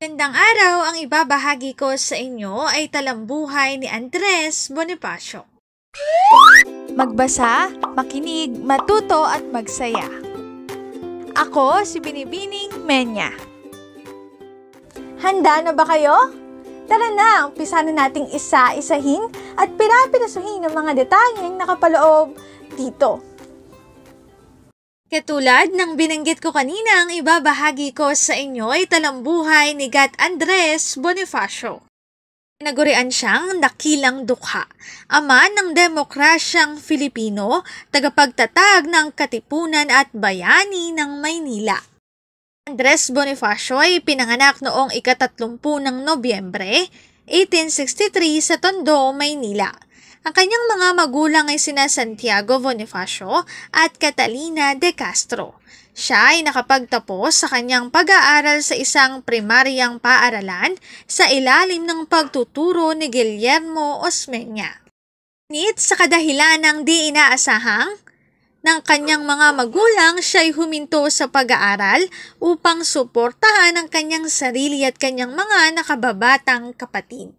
Magandang araw, ang ibabahagi ko sa inyo ay talambuhay ni Andres Bonifacio. Magbasa, makinig, matuto at magsaya. Ako si Binibining Menya. Handa na ba kayo? Tara na, umpisa na nating isa-isahin at pirapirasuhin ang mga detalyeng nakapaloob dito. Katulad ng binanggit ko kanina, ang ibabahagi ko sa inyo ay talambuhay ni Gat Andres Bonifacio. Nagurian siyang dakilang dukha, ama ng demokrasyang Filipino, tagapagtatag ng katipunan at bayani ng Maynila. Andres Bonifacio ay pinanganak noong ika-30 ng Nobyembre, 1863 sa Tondo, Maynila. Ang kanyang mga magulang ay sina Santiago Bonifacio at Catalina de Castro. Siya ay nakapagtapos sa kanyang pag-aaral sa isang primaryang paaralan sa ilalim ng pagtuturo ni Guillermo Osmeña. Ngunit sa kadahilan ng di inaasahang ng kanyang mga magulang, siya ay huminto sa pag-aaral upang suportahan ang kanyang sarili at kanyang mga nakababatang kapatid.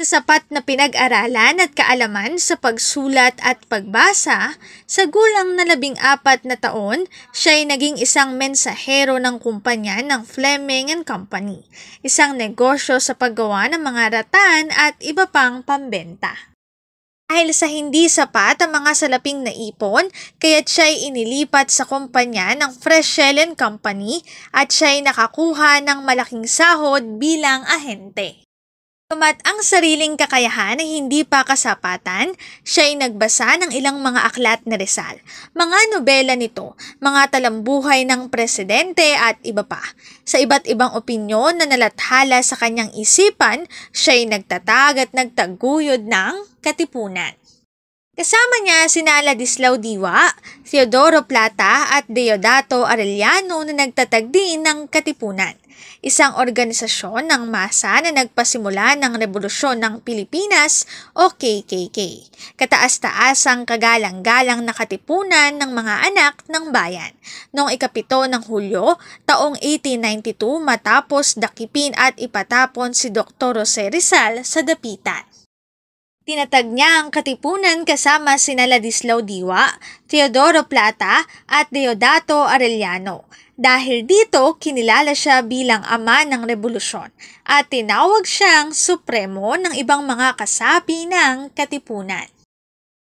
Sa sapat na pinag-aralan at kaalaman sa pagsulat at pagbasa, sa gulang na 14 na taon, siya ay naging isang mensahero ng kumpanya ng Fleming and Company, isang negosyo sa paggawa ng mga ratan at iba pang pambenta. Dahil sa hindi sapat ang mga salaping naipon, kaya't siya ay inilipat sa kumpanya ng Freschel and Company at siya ay nakakuha ng malaking sahod bilang ahente. Bagamat ang sariling kakayahan ay hindi pa kasapatan, siya ay nagbasa ng ilang mga aklat ni Rizal, mga nobela nito, mga talambuhay ng presidente at iba pa. Sa iba't ibang opinyon na nalathala sa kanyang isipan, siya ay nagtatag at nagtaguyod ng katipunan. Kasama niya sina Ladislao Diwa, Teodoro Plata at Deodato Arellano na nagtatag din ng katipunan, isang organisasyon ng masa na nagpasimula ng Rebolusyon ng Pilipinas o KKK, kataas-taasang kagalang-galang na katipunan ng mga anak ng bayan. Noong ika-7 ng Hulyo, taong 1892 matapos dakipin at ipatapon si Dr. Jose Rizal sa dapitan. Tinatag niya ang katipunan kasama sina Ladislao Diwa, Teodoro Plata at Deodato Arellano. Dahil dito, kinilala siya bilang ama ng rebolusyon at tinawag siyang supremo ng ibang mga kasapi ng katipunan.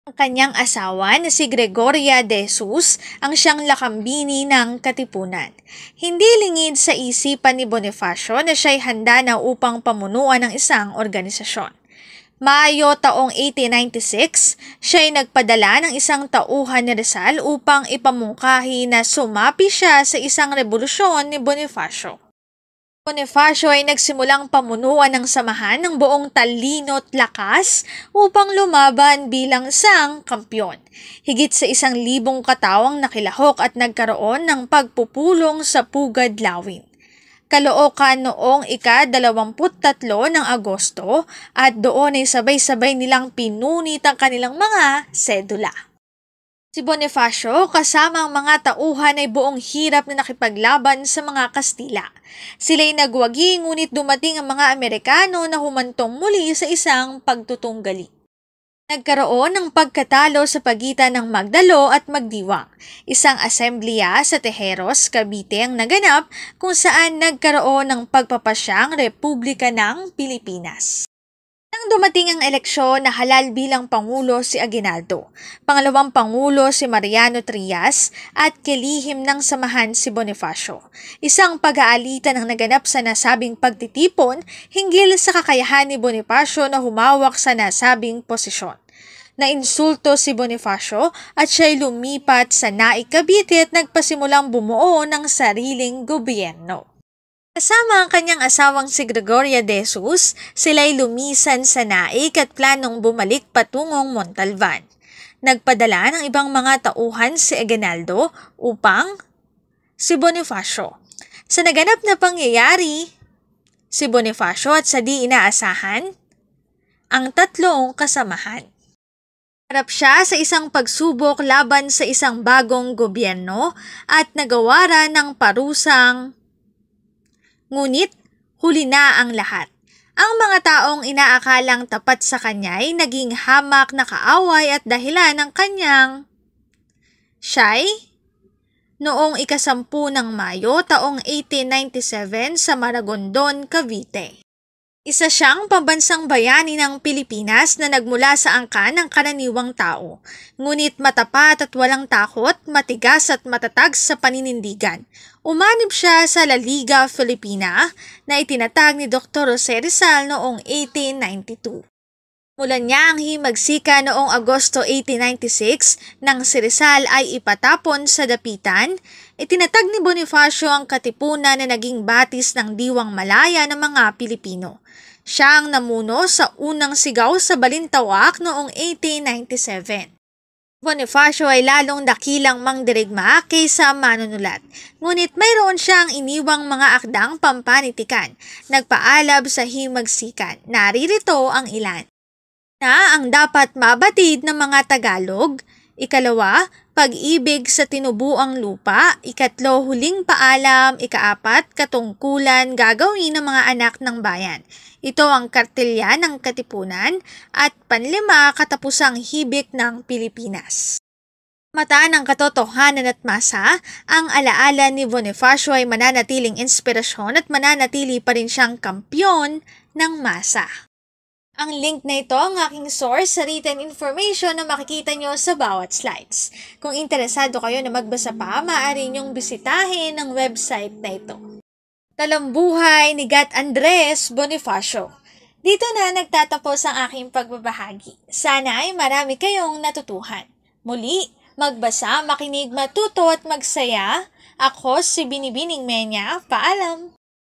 Ang kanyang asawa na si Gregoria de Jesus ang siyang lakambini ng katipunan. Hindi lingid sa isipan ni Bonifacio na siya'y handa na upang pamunuan ng isang organisasyon. Mayo taong 1896, siya ay nagpadala ng isang tauhan ni Rizal upang ipamungkahi na sumapi siya sa isang rebolusyon ni Bonifacio. Bonifacio ay nagsimulang pamunuan ng samahan ng buong talino at lakas upang lumaban bilang isang kampyon. Higit sa 1,000 katawang nakilahok at nagkaroon ng pagpupulong sa Pugad Lawin, Caloocan noong ika-23 ng Agosto at doon ay sabay-sabay nilang pinunit ang kanilang mga sedula. Si Bonifacio kasama ang mga tauhan ay buong hirap na nakipaglaban sa mga Kastila. Sila'y nagwagi ngunit dumating ang mga Amerikano na humantong muli sa isang pagtutunggali. Nagkaroon ng pagkatalo sa pagitan ng Magdalo at Magdiwang, isang asemblea sa Tejeros, Cavite ang naganap kung saan nagkaroon ng pagpapasyang Republika ng Pilipinas. Nang dumating ang eleksyon, nahalal bilang Pangulo si Aguinaldo, pangalawang Pangulo si Mariano Trias at kilihim ng samahan si Bonifacio. Isang pag-aalitan ang naganap sa nasabing pagtitipon hinggil sa kakayahan ni Bonifacio na humawak sa nasabing posisyon. Nainsulto si Bonifacio at siya'y lumipat sa Naik, Cavite at nagpasimulang bumuo ng sariling gobyerno. Kasama ang kanyang asawang si Gregoria de Jesus, sila'y lumisan sa Naik at planong bumalik patungong Montalban. Nagpadala ng ibang mga tauhan si Aguinaldo upang si Bonifacio. Sa naganap na pangyayari, si Bonifacio at sa di inaasahan, ang tatlong kasamahan. Harap siya sa isang pagsubok laban sa isang bagong gobyerno at nagawara ng parusang. Ngunit huli na ang lahat. Ang mga taong inaakalang tapat sa kanya ay naging hamak na kaaway at dahilan ng kanyang siya'y noong 10 ng Mayo taong 1897 sa Maragondon, Cavite. Isa siyang pambansang bayani ng Pilipinas na nagmula sa angkan ng karaniwang tao, ngunit matapat at walang takot, matigas at matatag sa paninindigan. Umanib siya sa La Liga Filipina na itinatag ni Dr. Jose Rizal noong 1892. Mulan niya ang himagsika noong Agosto 1896 nang si Rizal ay ipatapon sa dapitan, itinatag ni Bonifacio ang katipunan na naging batis ng Diwang Malaya ng mga Pilipino. Siya ang namuno sa unang sigaw sa Balintawak noong 1897. Bonifacio ay lalong dakilang mangdirigma kaysa manunulat, ngunit mayroon siyang iniwang mga akdang pampanitikan, nagpaalab sa himagsikan. Naririto ang ilan. Na ang dapat mabatid ng mga Tagalog, 2, pag-ibig sa tinubuang lupa, 3, huling paalam, 4, katungkulan gagawin ng mga anak ng bayan. Ito ang kartilya ng katipunan at 5, katapusang hibik ng Pilipinas. Mata ng katotohanan at masa, ang alaala ni Bonifacio ay mananatiling inspirasyon at mananatili pa rin siyang kampyon ng masa. Ang link na ito ang aking source sa written information na makikita nyo sa bawat slides. Kung interesado kayo na magbasa pa, maaari nyong bisitahin ang website na ito. Talambuhay ni Gat Andres Bonifacio. Dito na nagtatapos ang aking pagbabahagi. Sana ay marami kayong natutuhan. Muli, magbasa, makinig, matuto at magsaya. Ako si Binibining Menya. Paalam!